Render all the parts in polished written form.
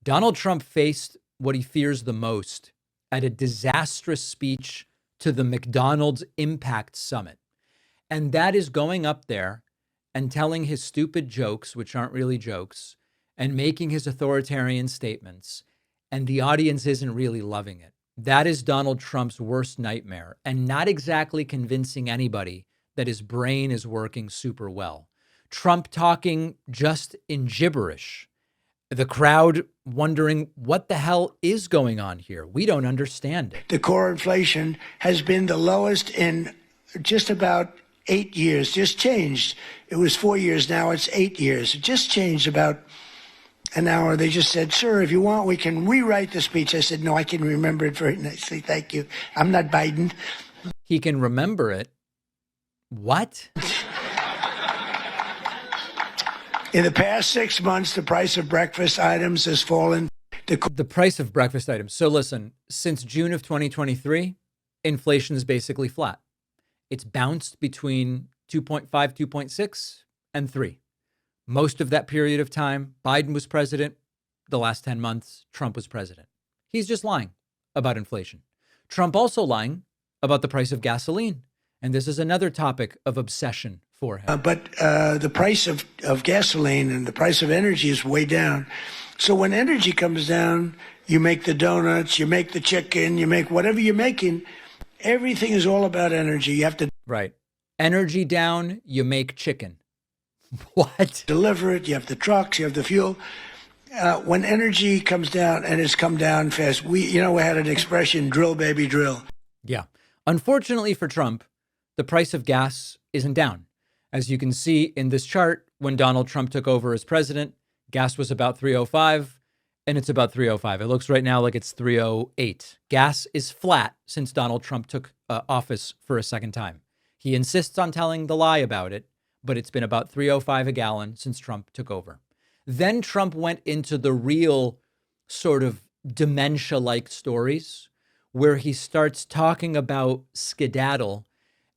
Donald Trump faced what he fears the most at a disastrous speech to the McDonald's Impact Summit. And that is going up there and telling his stupid jokes, which aren't really jokes, and making his authoritarian statements. And the audience isn't really loving it. That is Donald Trump's worst nightmare, and not exactly convincing anybody that his brain is working super well. Trump talking just in gibberish. The crowd wondering what the hell is going on here. We don't understand it. The core inflation has been the lowest in just about 8 years, just changed. It was 4 years, now it's 8 years. It just changed about an hour. They just said, sir, if you want, we can rewrite the speech. I said, no, I can remember it very nicely. Thank you. I'm not Biden. He can remember it. What? In the past 6 months, the price of breakfast items has fallen. The price of breakfast items. So listen, since June of 2023, inflation is basically flat. It's bounced between 2.5, 2.6, and 3. Most of that period of time, Biden was president. The last 10 months, Trump was president. He's just lying about inflation. Trump also lying about the price of gasoline. And this is another topic of obsession for him. But the price of gasoline and the price of energy is way down. So when energy comes down, you make the donuts, you make the chicken, you make whatever you're making. Everything is all about energy. You have to Right. Energy down, you make chicken. What? Deliver it. You have the trucks, you have the fuel. When energy comes down, and it's come down fast, we had an expression, drill, baby, drill. Yeah. Unfortunately for Trump, the price of gas isn't down. As you can see in this chart, when Donald Trump took over as president, gas was about $3.05, and it's about $3.05. It looks right now like it's $3.08. Gas is flat since Donald Trump took office for a second time. He insists on telling the lie about it, but it's been about $3.05 a gallon since Trump took over. Then Trump went into the real sort of dementia-like stories where he starts talking about skedaddle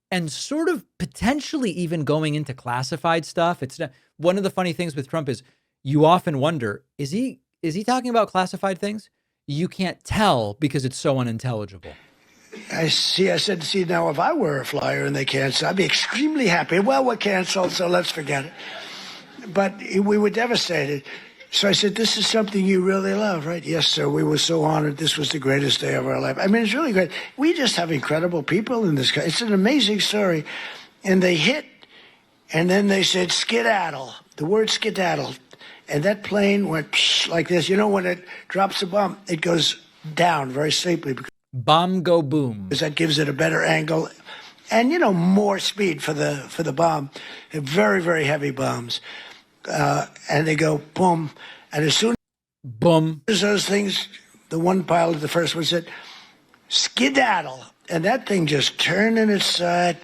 and sort of potentially even going into classified stuff. It's not, one of the funny things with Trump is you often wonder, is he talking about classified things? You can't tell because it's so unintelligible. I said, now if I were a flyer and they canceled, I'd be extremely happy. Well, we're canceled, so let's forget it. But we were devastated. So I said, this is something you really love, right? Yes, sir. We were so honored. This was the greatest day of our life. I mean, it's really great. We just have incredible people in this country. It's an amazing story. And they hit, and then they said, skedaddle, the word skedaddle. And that plane went like this. You know, when it drops a bomb, it goes down very steeply. Bomb go boom. Because that gives it a better angle and, more speed for the bomb. They're very, very heavy bombs. And they go boom. And as soon boom as those things, the one pilot, the first one said, skedaddle. And that thing just turned in its side.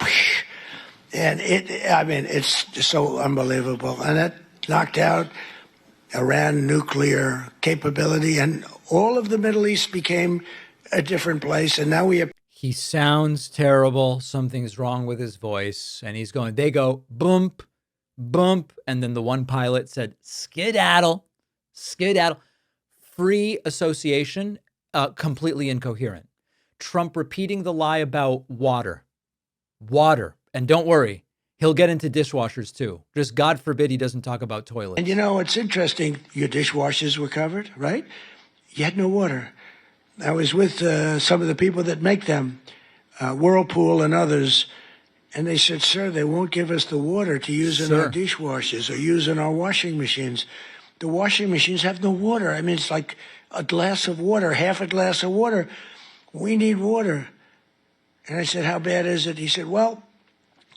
And it's just so unbelievable. And that knocked out Iran nuclear capability. And all of the Middle East became a different place. And now we have. He sounds terrible. Something's wrong with his voice. And they go boom, bump. And then the one pilot said, skedaddle, skedaddle. Free association, completely incoherent. Trump repeating the lie about water. And don't worry, he'll get into dishwashers too. Just God forbid he doesn't talk about toilets. And it's interesting. Your dishwashers were covered, right? You had no water. I was with some of the people that make them, Whirlpool and others, and they said, sir, they won't give us the water to use in our dishwashers or use in our washing machines. The washing machines have no water. I mean, it's like a glass of water, half a glass of water. We need water. And I said, how bad is it? He said, well,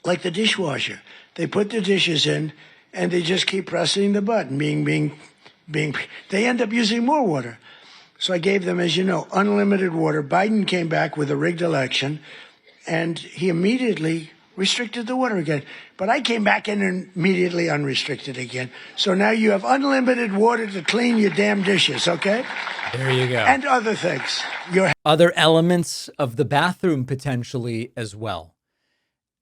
like the dishwasher. They put the dishes in, and they just keep pressing the button, bing. They end up using more water. So I gave them, as you know, unlimited water. Biden came back with a rigged election, and he immediately restricted the water again. But I came back in and immediately unrestricted again. So now you have unlimited water to clean your damn dishes, okay? There you go. And other things. Other elements of the bathroom potentially as well.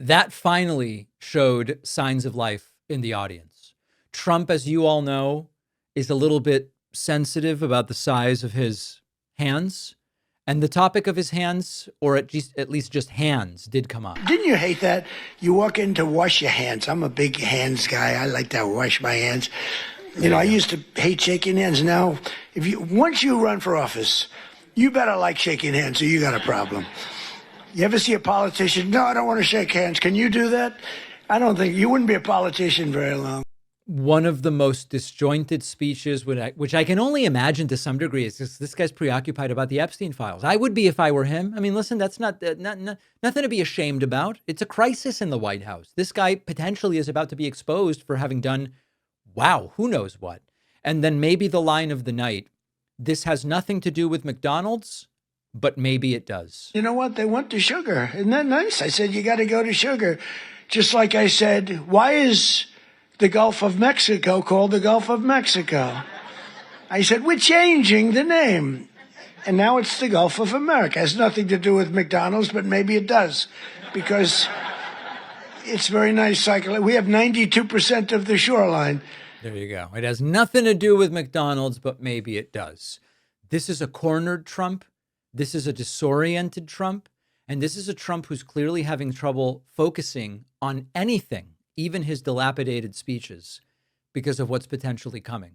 That finally showed signs of life in the audience. Trump, as you all know, is a little bit sensitive about the size of his hands. And the topic of his hands, or at least just hands, did come up. Didn't you hate that? You walk in to wash your hands. I'm a big hands guy. I like to wash my hands. You know, I used to hate shaking hands. Now, once you run for office, you better like shaking hands or you got a problem. You ever see a politician? No, I don't want to shake hands. Can you do that? I don't think you wouldn't be a politician very long. One of the most disjointed speeches, which I can only imagine to some degree, is this guy's preoccupied about the Epstein files. I would be if I were him. I mean, listen, that's nothing to be ashamed about. It's a crisis in the White House. This guy potentially is about to be exposed for having done, wow, who knows what. And then maybe the line of the night, this has nothing to do with McDonald's, but maybe it does. You know what? They went to sugar. Isn't that nice? I said, you got to go to sugar. Just like I said, why is the Gulf of Mexico called the Gulf of Mexico? I said, we're changing the name. And now it's the Gulf of America. It has nothing to do with McDonald's, but maybe it does. Because it's very nice cycle. We have 92% of the shoreline. There you go. It has nothing to do with McDonald's, but maybe it does. This is a cornered Trump. This is a disoriented Trump. And this is a Trump who's clearly having trouble focusing on anything, even his dilapidated speeches, because of what's potentially coming.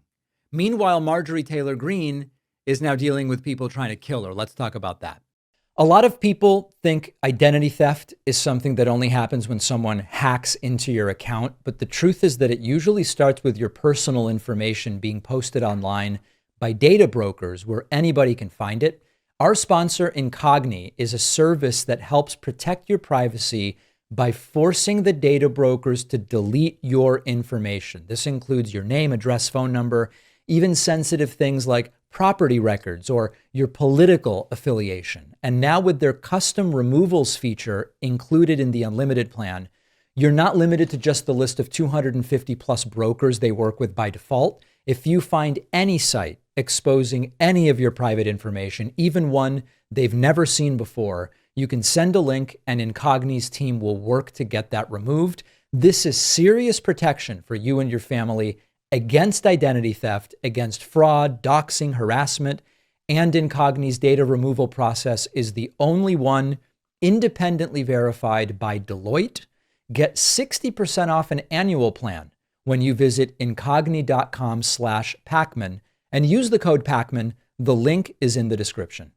Meanwhile, Marjorie Taylor Greene is now dealing with people trying to kill her. Let's talk about that. A lot of people think identity theft is something that only happens when someone hacks into your account. But the truth is that it usually starts with your personal information being posted online by data brokers where anybody can find it. Our sponsor, Incogni, is a service that helps protect your privacy by forcing the data brokers to delete your information. This includes your name, address, phone number, even sensitive things like property records or your political affiliation. And now with their custom removals feature included in the unlimited plan, you're not limited to just the list of 250 plus brokers they work with by default. If you find any site exposing any of your private information, even one they've never seen before, you can send a link and Incogni's team will work to get that removed. This is serious protection for you and your family against identity theft, against fraud, doxing, harassment, and Incogni's data removal process is the only one independently verified by Deloitte. Get 60% off an annual plan when you visit incogni.com/Pakman and use the code Pakman. The link is in the description.